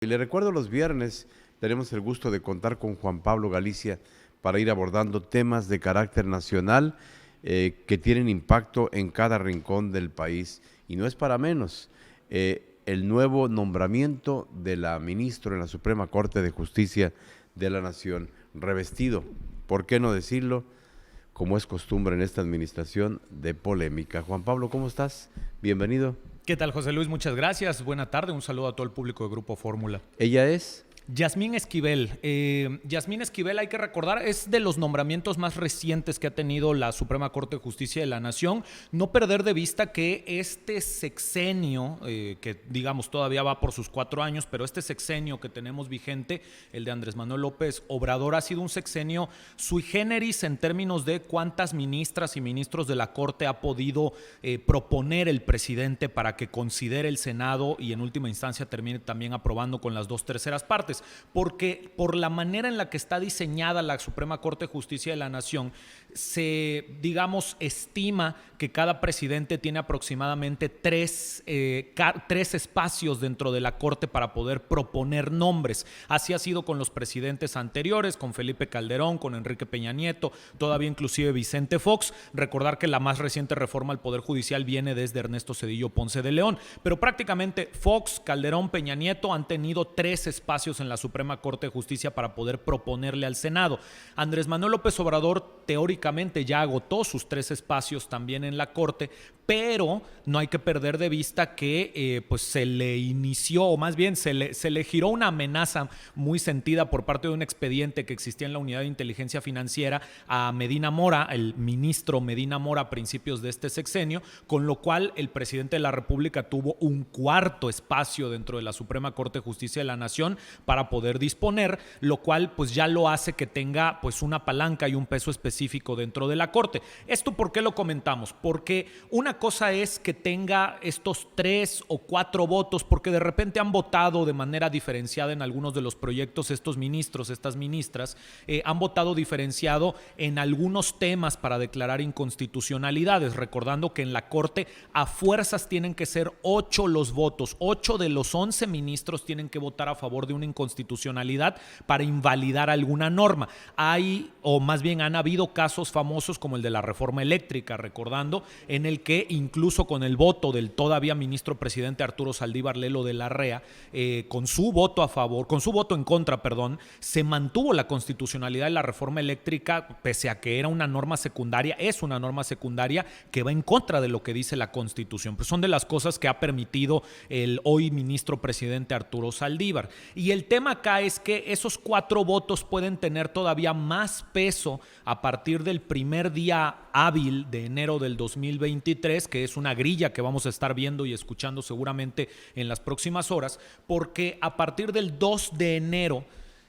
Y le recuerdo, los viernes tenemos el gusto de contar con Juan Pablo Galicia para ir abordando temas de carácter nacional que tienen impacto en cada rincón del país. Y no es para menos, el nuevo nombramiento de la ministra en la Suprema Corte de Justicia de la Nación, revestido, ¿por qué no decirlo?, como es costumbre en esta administración, de polémica. Juan Pablo, ¿cómo estás? Bienvenido. ¿Qué tal, José Luis? Muchas gracias. Buena tarde. Un saludo a todo el público de Grupo Fórmula. Ella es Yasmín Esquivel. Yasmín Esquivel, hay que recordar, es de los nombramientos más recientes que ha tenido la Suprema Corte de Justicia de la Nación. No perder de vista que este sexenio, que digamos todavía va por sus 4 años, pero este sexenio que tenemos vigente, el de Andrés Manuel López Obrador, ha sido un sexenio sui generis en términos de cuántas ministras y ministros de la Corte ha podido proponer el presidente para que considere el Senado y en última instancia termine también aprobando con las 2/3 partes. Porque por la manera en la que está diseñada la Suprema Corte de Justicia de la Nación, se, digamos, estima que cada presidente tiene aproximadamente tres espacios dentro de la Corte para poder proponer nombres. Así ha sido con los presidentes anteriores, con Felipe Calderón, con Enrique Peña Nieto, todavía inclusive Vicente Fox. Recordar que la más reciente reforma al Poder Judicial viene desde Ernesto Zedillo Ponce de León. Pero prácticamente Fox, Calderón, Peña Nieto han tenido 3 espacios en la Suprema Corte de Justicia para poder proponerle al Senado. Andrés Manuel López Obrador teóricamente ya agotó sus 3 espacios también en la Corte, pero no hay que perder de vista que pues se le inició, o más bien se le giró una amenaza muy sentida por parte de un expediente que existía en la Unidad de Inteligencia Financiera a Medina Mora, el ministro Medina Mora, a principios de este sexenio, con lo cual el presidente de la República tuvo un 4º espacio dentro de la Suprema Corte de Justicia de la Nación para poder disponer, lo cual pues ya lo hace que tenga pues una palanca y un peso específico dentro de la Corte. ¿Esto por qué lo comentamos? Porque una cosa es que tenga estos 3 o 4 votos, porque de repente han votado de manera diferenciada en algunos de los proyectos estos ministros, estas ministras, han votado diferenciado en algunos temas para declarar inconstitucionalidades, recordando que en la Corte a fuerzas tienen que ser 8 los votos, 8 de los 11 ministros tienen que votar a favor de una inconstitucionalidad para invalidar alguna norma. Hay, o más bien han habido casos famosos como el de la reforma eléctrica, recordando, en el que incluso con el voto del todavía ministro presidente Arturo Saldívar Lelo de la REA, con su voto a favor, con su voto en contra, se mantuvo la constitucionalidad de la reforma eléctrica, pese a que era una norma secundaria, es una norma secundaria que va en contra de lo que dice la Constitución. Pues son de las cosas que ha permitido el hoy ministro presidente Arturo Saldívar. Y el tema acá es que esos 4 votos pueden tener todavía más peso a partir del primer día hábil de enero del 2023, que es una grilla que vamos a estar viendo y escuchando seguramente en las próximas horas, porque a partir del 2 de enero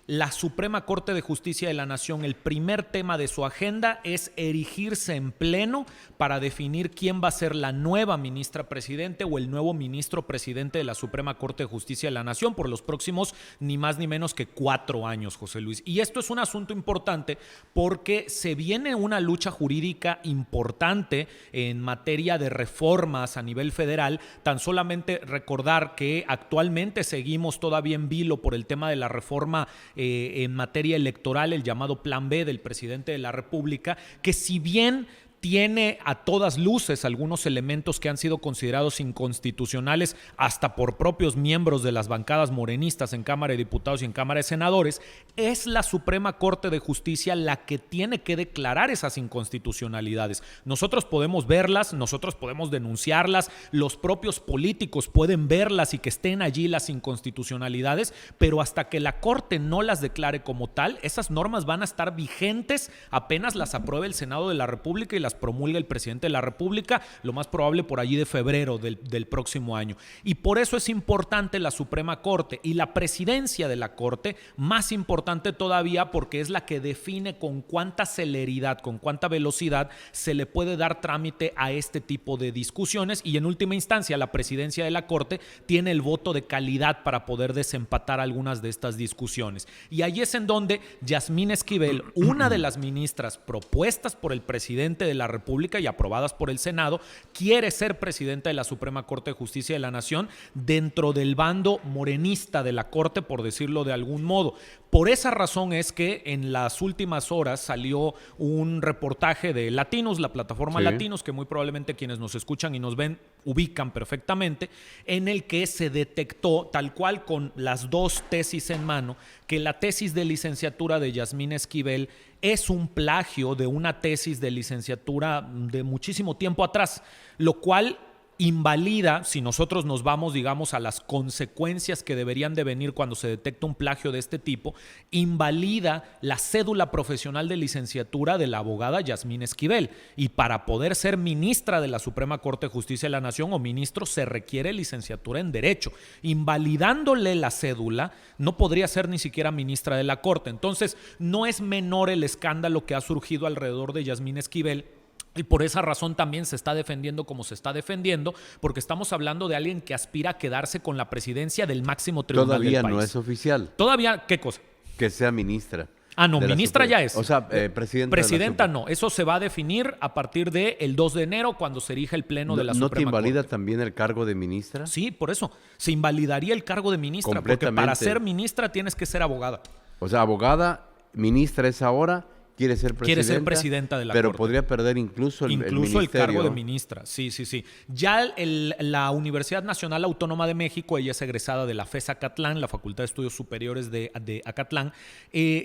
la Suprema Corte de Justicia de la Nación, el primer tema de su agenda es erigirse en pleno para definir quién va a ser la nueva ministra presidente o el nuevo ministro presidente de la Suprema Corte de Justicia de la Nación por los próximos ni más ni menos que 4 años, José Luis. Y esto es un asunto importante porque se viene una lucha jurídica importante en materia de reformas a nivel federal. Tan solamente recordar que actualmente seguimos todavía en vilo por el tema de la reforma en materia electoral, el llamado Plan B del presidente de la República, que si bien tiene a todas luces algunos elementos que han sido considerados inconstitucionales hasta por propios miembros de las bancadas morenistas en Cámara de Diputados y en Cámara de Senadores, es la Suprema Corte de Justicia la que tiene que declarar esas inconstitucionalidades. Nosotros podemos verlas, nosotros podemos denunciarlas, los propios políticos pueden verlas y que estén allí las inconstitucionalidades, pero hasta que la Corte no las declare como tal, esas normas van a estar vigentes apenas las apruebe el Senado de la República y las promulga el presidente de la República, lo más probable por allí de febrero del próximo año. Y por eso es importante la Suprema Corte y la presidencia de la Corte, más importante todavía porque es la que define con cuánta celeridad, con cuánta velocidad se le puede dar trámite a este tipo de discusiones, y en última instancia la presidencia de la Corte tiene el voto de calidad para poder desempatar algunas de estas discusiones. Y ahí es en donde Yasmín Esquivel, una de las ministras propuestas por el presidente de la República y aprobadas por el Senado, quiere ser presidenta de la Suprema Corte de Justicia de la Nación dentro del bando morenista de la Corte, por decirlo de algún modo. Por esa razón es que en las últimas horas salió un reportaje de Latinos, la plataforma Latinos, que muy probablemente quienes nos escuchan y nos ven ubican perfectamente, en el que se detectó, tal cual con las dos tesis en mano, que la tesis de licenciatura de Yasmín Esquivel es un plagio de una tesis de licenciatura de muchísimo tiempo atrás, lo cual invalida, si nosotros nos vamos, digamos, a las consecuencias que deberían de venir cuando se detecta un plagio de este tipo, invalida la cédula profesional de licenciatura de la abogada Yasmín Esquivel. Y para poder ser ministra de la Suprema Corte de Justicia de la Nación o ministro se requiere licenciatura en Derecho. Invalidándole la cédula, no podría ser ni siquiera ministra de la Corte. Entonces, no es menor el escándalo que ha surgido alrededor de Yasmín Esquivel. Y por esa razón también se está defendiendo como se está defendiendo, porque estamos hablando de alguien que aspira a quedarse con la presidencia del máximo tribunal del país. Todavía no es oficial. ¿Todavía qué cosa? Que sea ministra. Ah, no, ministra ya es. O sea, presidenta. Presidenta no. Eso se va a definir a partir del 2 de enero, cuando se erija el pleno de la Suprema Corte. ¿No te invalida también el cargo de ministra? Sí, por eso. Se invalidaría el cargo de ministra, porque para ser ministra tienes que ser abogada. O sea, abogada, ministra es ahora. Quiere ser presidenta de la Corte. Pero podría perder incluso el ministerio. El cargo de ministra, sí. Ya la Universidad Nacional Autónoma de México, ella es egresada de la FES Acatlán, la Facultad de Estudios Superiores de Acatlán,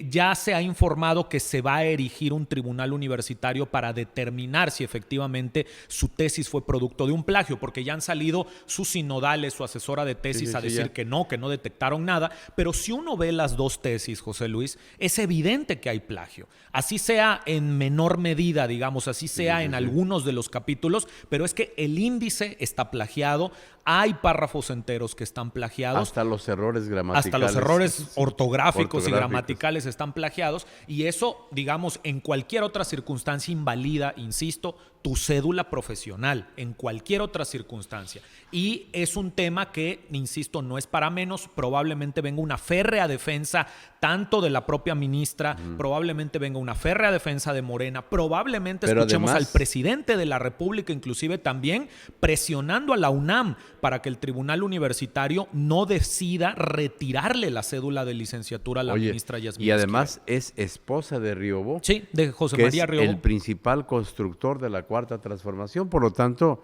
ya se ha informado que se va a erigir un tribunal universitario para determinar si efectivamente su tesis fue producto de un plagio, porque ya han salido sus sinodales, su asesora de tesis a decir que no detectaron nada, pero si uno ve las dos tesis, José Luis, es evidente que hay plagio. Así sea en menor medida, digamos, así sea en algunos de los capítulos, pero es que el índice está plagiado, hay párrafos enteros que están plagiados. Hasta los errores gramaticales. Hasta los errores ortográficos y gramaticales están plagiados, y eso, digamos, en cualquier otra circunstancia invalida, insisto, tu cédula profesional, en cualquier otra circunstancia. Y es un tema que, insisto, no es para menos, probablemente venga una férrea defensa tanto de la propia ministra, probablemente venga una férrea defensa de Morena, probablemente escuchemos al presidente de la República inclusive también presionando a la UNAM para que el tribunal universitario no decida retirarle la cédula de licenciatura a la ministra Yasmín Esquivel. Y además es esposa de Riobó. Sí, de José María Riobó. El principal constructor de la Cuarta Transformación, por lo tanto,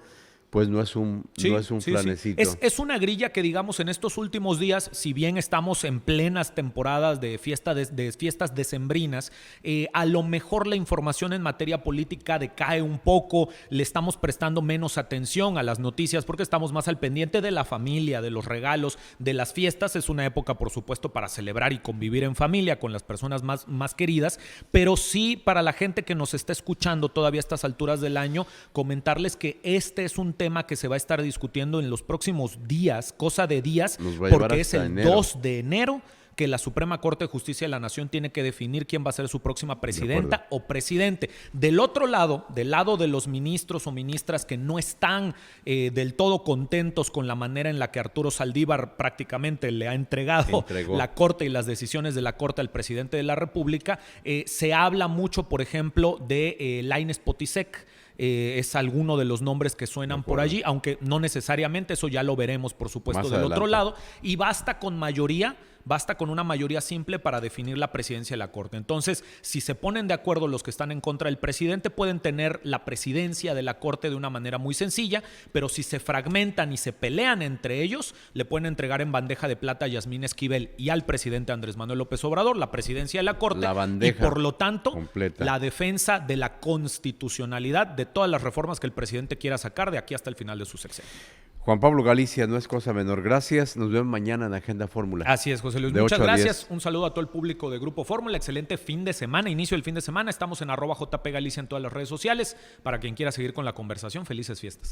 pues no es un planecito. Es una grilla que, digamos, en estos últimos días, si bien estamos en plenas temporadas de fiestas decembrinas, a lo mejor la información en materia política decae un poco, le estamos prestando menos atención a las noticias porque estamos más al pendiente de la familia, de los regalos, de las fiestas. Es una época, por supuesto, para celebrar y convivir en familia con las personas más queridas, pero sí para la gente que nos está escuchando todavía a estas alturas del año, comentarles que este es un tema que se va a estar discutiendo en los próximos días, cosa de días, porque es el 2 de enero que la Suprema Corte de Justicia de la Nación tiene que definir quién va a ser su próxima presidenta o presidente. Del otro lado, del lado de los ministros o ministras que no están del todo contentos con la manera en la que Arturo Saldívar prácticamente le ha entregó la Corte y las decisiones de la Corte al presidente de la República, se habla mucho, por ejemplo, de Lainez Potisek. Es alguno de los nombres que suenan por allí, aunque no necesariamente, eso ya lo veremos, por supuesto, del otro lado. Y basta con una mayoría simple para definir la presidencia de la Corte. Entonces, si se ponen de acuerdo los que están en contra del presidente, pueden tener la presidencia de la Corte de una manera muy sencilla, pero si se fragmentan y se pelean entre ellos, le pueden entregar en bandeja de plata a Yasmín Esquivel y al presidente Andrés Manuel López Obrador la presidencia de la Corte, y por lo tanto, completa, la defensa de la constitucionalidad de todas las reformas que el presidente quiera sacar de aquí hasta el final de su sexenio. Juan Pablo Galicia, no es cosa menor. Gracias. Nos vemos mañana en Agenda Fórmula. Así es, José Luis. Muchas gracias. Un saludo a todo el público de Grupo Fórmula. Excelente fin de semana, inicio del fin de semana. Estamos en @JPGalicia en todas las redes sociales. Para quien quiera seguir con la conversación, felices fiestas.